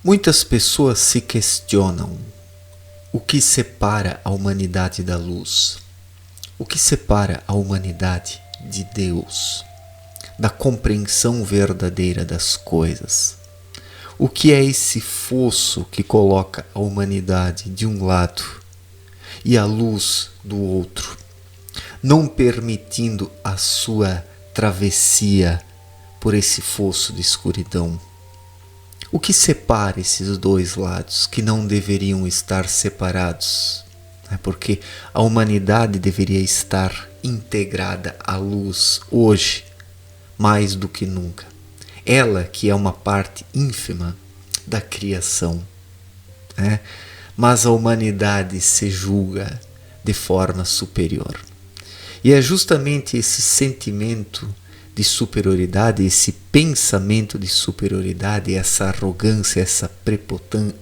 Muitas pessoas se questionam o que separa a humanidade da luz, o que separa a humanidade de Deus, da compreensão verdadeira das coisas. O que é esse fosso que coloca a humanidade de um lado e a luz do outro, não permitindo a sua travessia por esse fosso de escuridão? O que separa esses dois lados que não deveriam estar separados? Porque a humanidade deveria estar integrada à luz hoje, mais do que nunca. Ela que é uma parte ínfima da criação. Mas a humanidade se julga de forma superior. E é justamente esse sentimento de superioridade, esse pensamento de superioridade, essa arrogância, essa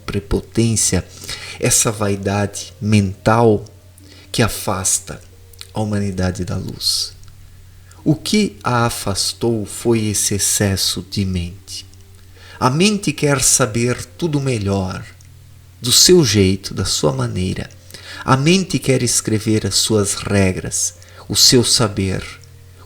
prepotência, essa vaidade mental que afasta a humanidade da luz. O que a afastou foi esse excesso de mente. A mente quer saber tudo melhor, do seu jeito, da sua maneira. A mente quer escrever as suas regras, o seu saber,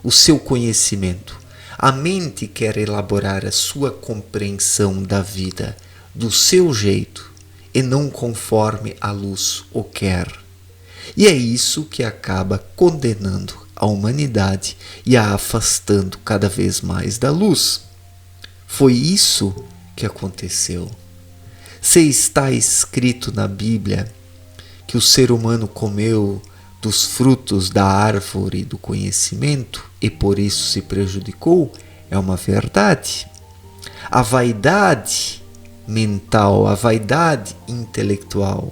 o seu conhecimento. A mente quer elaborar a sua compreensão da vida do seu jeito e não conforme a luz o quer. E é isso que acaba condenando a humanidade e a afastando cada vez mais da luz. Foi isso que aconteceu. Se está escrito na Bíblia que o ser humano comeu dos frutos da árvore do conhecimento e por isso se prejudicou, é uma verdade. A vaidade mental, a vaidade intelectual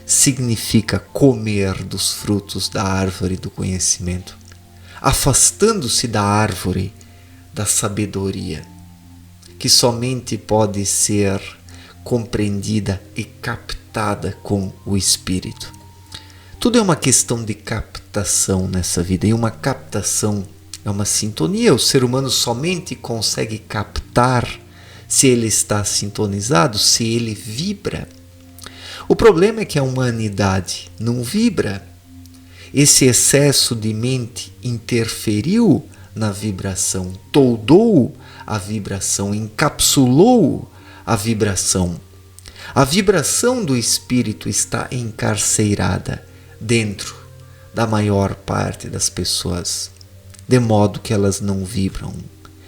significa comer dos frutos da árvore do conhecimento, afastando-se da árvore da sabedoria, que somente pode ser compreendida e captada com o Espírito. Tudo é uma questão de captação nessa vida, e uma captação é uma sintonia. O ser humano somente consegue captar se ele está sintonizado, se ele vibra. O problema é que a humanidade não vibra. Esse excesso de mente interferiu na vibração, toldou a vibração, encapsulou a vibração. A vibração do espírito está encarcerada dentro da maior parte das pessoas, de modo que elas não vibram.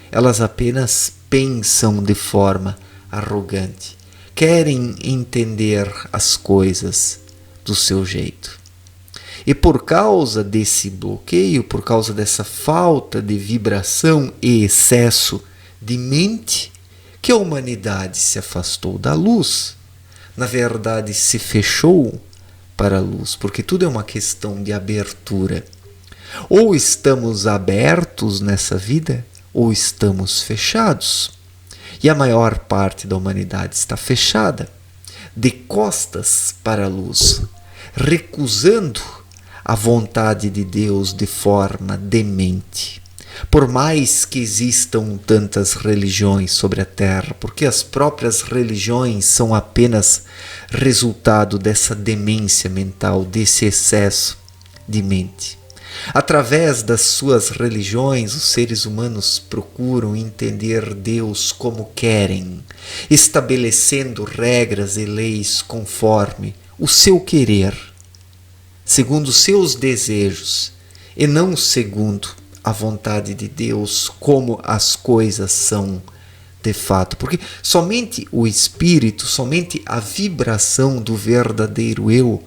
Elas apenas pensam de forma arrogante, querem entender as coisas do seu jeito. E por causa desse bloqueio, por causa dessa falta de vibração e excesso de mente, que a humanidade se afastou da luz. Na verdade, se fechou para a luz, porque tudo é uma questão de abertura. Ou estamos abertos nessa vida, ou estamos fechados. E a maior parte da humanidade está fechada, de costas para a luz, recusando a vontade de Deus de forma demente. Por mais que existam tantas religiões sobre a Terra, porque as próprias religiões são apenas resultado dessa demência mental, desse excesso de mente. Através das suas religiões, os seres humanos procuram entender Deus como querem, estabelecendo regras e leis conforme o seu querer, segundo seus desejos, e não segundo a vontade de Deus, como as coisas são de fato. Porque somente o Espírito, somente a vibração do verdadeiro eu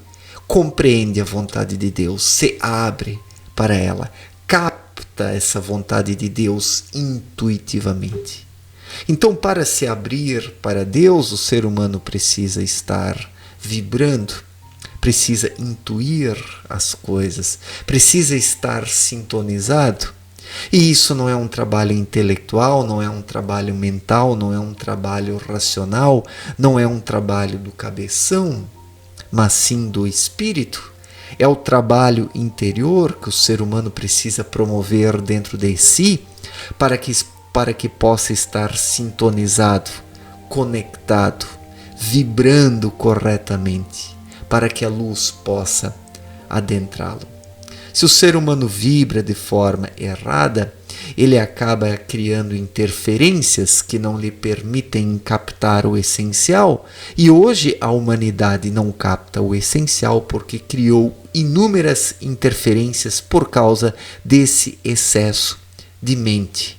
compreende a vontade de Deus, se abre para ela, capta essa vontade de Deus intuitivamente. Então, para se abrir para Deus, o ser humano precisa estar vibrando, precisa intuir as coisas, precisa estar sintonizado. E isso não é um trabalho intelectual, não é um trabalho mental, não é um trabalho racional, não é um trabalho do cabeção, mas sim do espírito. É o trabalho interior que o ser humano precisa promover dentro de si para que possa estar sintonizado, conectado, vibrando corretamente, para que a luz possa adentrá-lo. Se o ser humano vibra de forma errada, ele acaba criando interferências que não lhe permitem captar o essencial, e hoje a humanidade não capta o essencial porque criou inúmeras interferências por causa desse excesso de mente,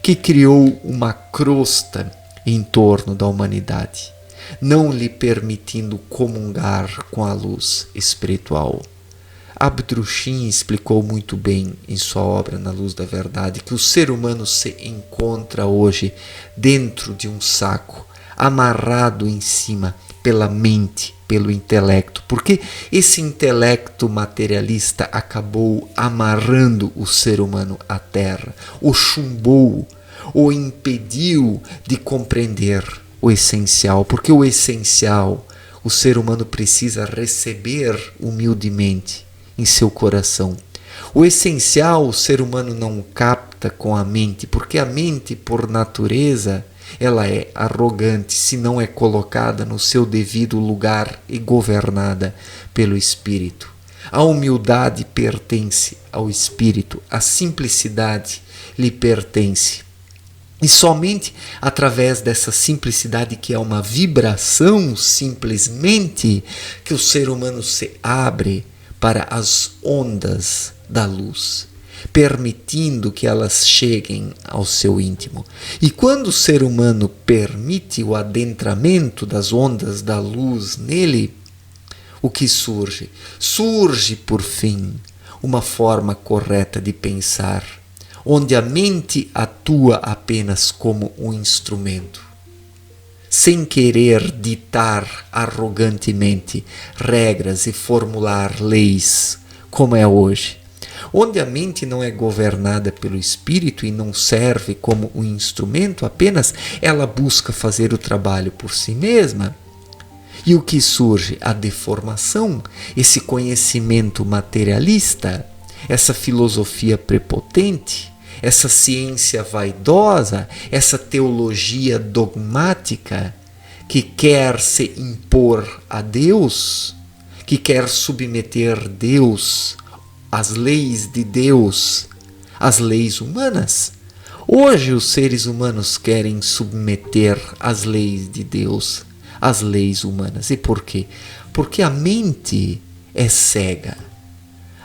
que criou uma crosta em torno da humanidade, não lhe permitindo comungar com a luz espiritual. Abdrushim explicou muito bem em sua obra Na Luz da Verdade que o ser humano se encontra hoje dentro de um saco, amarrado em cima pela mente, pelo intelecto, porque esse intelecto materialista acabou amarrando o ser humano à terra, o chumbou, o impediu de compreender o essencial, porque o essencial o ser humano precisa receber humildemente em seu coração. O essencial o ser humano não capta com a mente, porque a mente, por natureza, ela é arrogante se não é colocada no seu devido lugar e governada pelo Espírito. A humildade pertence ao Espírito, a simplicidade lhe pertence. E somente através dessa simplicidade, que é uma vibração simplesmente, que o ser humano se abre para as ondas da luz, permitindo que elas cheguem ao seu íntimo. E quando o ser humano permite o adentramento das ondas da luz nele, o que surge? Surge, por fim, uma forma correta de pensar, onde a mente atua apenas como um instrumento, sem querer ditar arrogantemente regras e formular leis, como é hoje, onde a mente não é governada pelo Espírito e não serve como um instrumento, apenas ela busca fazer o trabalho por si mesma. E o que surge? A deformação, esse conhecimento materialista, essa filosofia prepotente, essa ciência vaidosa, essa teologia dogmática que quer se impor a Deus, que quer submeter Deus, as leis de Deus, às leis humanas. Hoje os seres humanos querem submeter as leis de Deus às leis humanas. E por quê? Porque a mente é cega.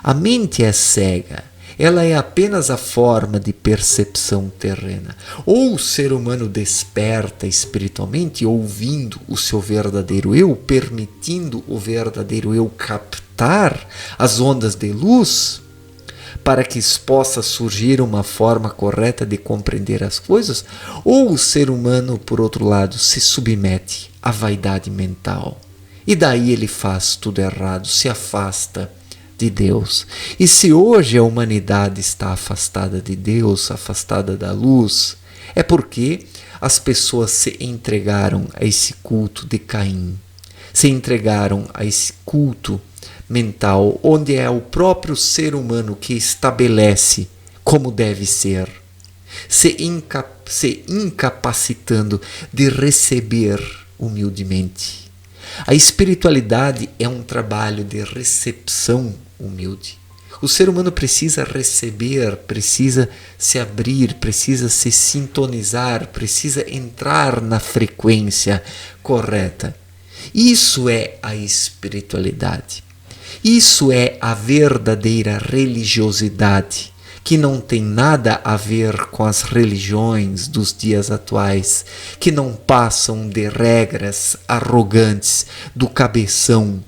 A mente é cega. Ela é apenas a forma de percepção terrena. Ou o ser humano desperta espiritualmente, ouvindo o seu verdadeiro eu, permitindo o verdadeiro eu captar as ondas de luz, para que possa surgir uma forma correta de compreender as coisas, ou o ser humano, por outro lado, se submete à vaidade mental. E daí ele faz tudo errado, se afasta de Deus. E se hoje a humanidade está afastada de Deus, afastada da luz, é porque as pessoas se entregaram a esse culto de Caim, se entregaram a esse culto mental, onde é o próprio ser humano que estabelece como deve ser, se incapacitando de receber humildemente. A espiritualidade é um trabalho de recepção humilde. O ser humano precisa receber, precisa se abrir, precisa se sintonizar, precisa entrar na frequência correta. Isso é a espiritualidade. Isso é a verdadeira religiosidade, que não tem nada a ver com as religiões dos dias atuais, que não passam de regras arrogantes do cabeção,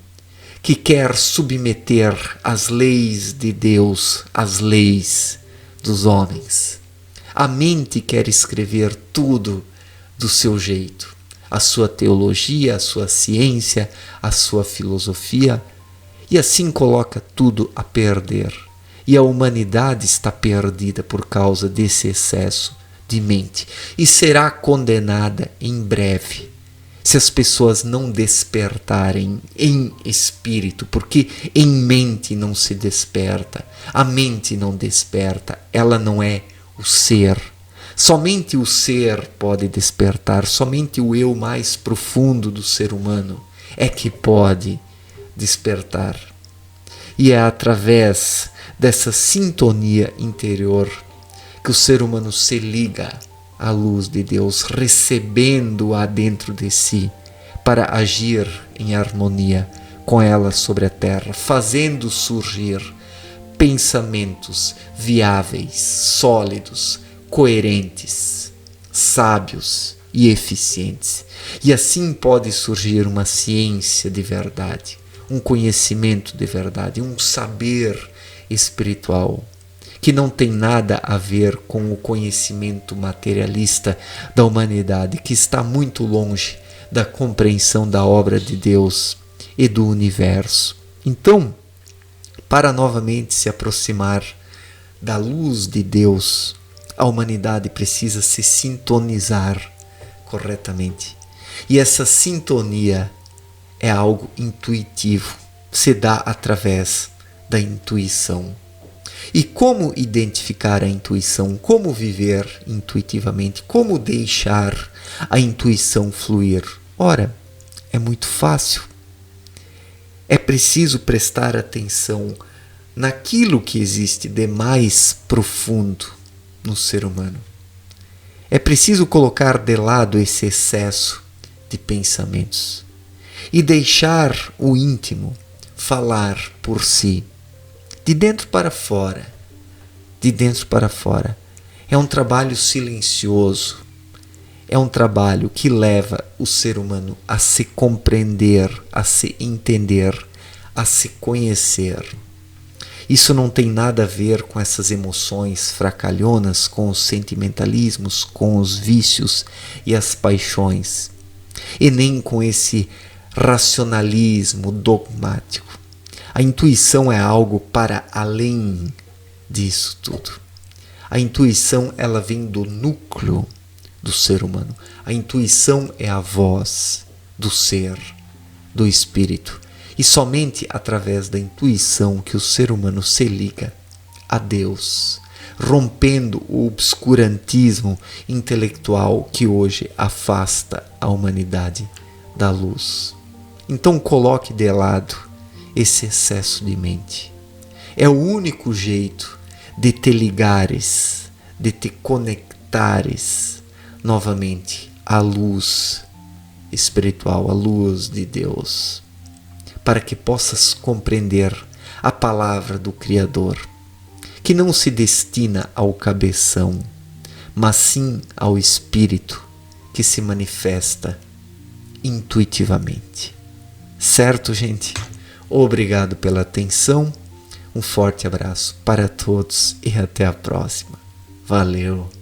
que quer submeter as leis de Deus às leis dos homens. A mente quer escrever tudo do seu jeito, a sua teologia, a sua ciência, a sua filosofia, e assim coloca tudo a perder. E a humanidade está perdida por causa desse excesso de mente. E será condenada em breve, se as pessoas não despertarem em espírito, porque em mente não se desperta. A mente não desperta, ela não é o ser. Somente o ser pode despertar, somente o eu mais profundo do ser humano é que pode despertar. E é através dessa sintonia interior que o ser humano se liga à luz de Deus, recebendo-a dentro de si para agir em harmonia com ela sobre a terra, fazendo surgir pensamentos viáveis, sólidos, coerentes, sábios e eficientes. E assim pode surgir uma ciência de verdade, um conhecimento de verdade, um saber espiritual que não tem nada a ver com o conhecimento materialista da humanidade, que está muito longe da compreensão da obra de Deus e do universo. Então, para novamente se aproximar da luz de Deus, a humanidade precisa se sintonizar corretamente. E essa sintonia é algo intuitivo, se dá através da intuição. E como identificar a intuição? Como viver intuitivamente? Como deixar a intuição fluir? Ora, é muito fácil. É preciso prestar atenção naquilo que existe de mais profundo no ser humano. É preciso colocar de lado esse excesso de pensamentos e deixar o íntimo falar por si, de dentro para fora. De dentro para fora. É um trabalho silencioso. É um trabalho que leva o ser humano a se compreender, a se entender, a se conhecer. Isso não tem nada a ver com essas emoções fracalhonas, com os sentimentalismos, com os vícios e as paixões, e nem com esse racionalismo dogmático. A intuição é algo para além disso tudo. A intuição, ela vem do núcleo do ser humano. A intuição é a voz do ser, do espírito. E somente através da intuição que o ser humano se liga a Deus, rompendo o obscurantismo intelectual que hoje afasta a humanidade da luz. Então coloque de lado esse excesso de mente. É o único jeito de te ligares, de te conectares novamente à luz espiritual, à luz de Deus, para que possas compreender a palavra do Criador, que não se destina ao cabeção, mas sim ao Espírito que se manifesta intuitivamente. Certo, gente? Obrigado pela atenção, um forte abraço para todos e até a próxima. Valeu!